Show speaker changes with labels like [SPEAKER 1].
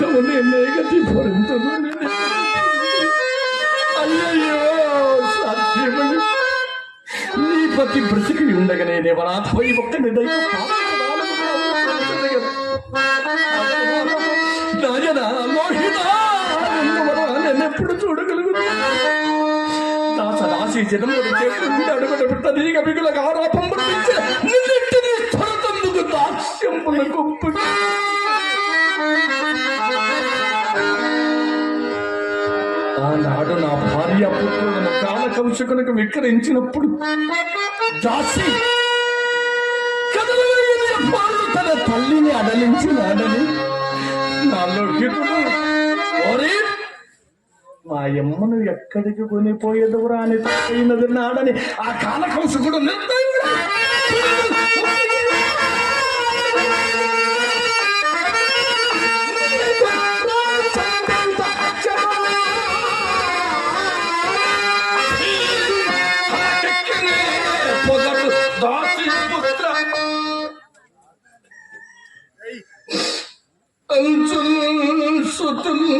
[SPEAKER 1] దుఃఖము నేనే గతి భరింతును. అయ్యయ్యో సాధ్యమని నీ పతి బ్రతికి ఉండగానే దేవనాథపై ఒక్కని దైవ నాయన మోహిత నేనెప్పుడు చూడగలుగుతా దాసదాసి జనములు చేస్తుంటే అడుగుడు బిడ్డ నీగ మిగులకు ఆరాపం పట్టించే నిన్నెట్టిని స్థలతందుకు దాక్ష్యముల గొప్ప ఆనాడు నా భార్య పుత్రులను కాలకంశకులకు విక్రయించినప్పుడు దాసి కదలవేయని తన తల్లిని అడలించినాడని నాలో హితుడు ఓరి మా అమ్మను ఎక్కడికి కొనిపోయేదవరా అని తప్పైనది నాడని ఆ కాలకంశకుడు నిర్ణయం సుతులు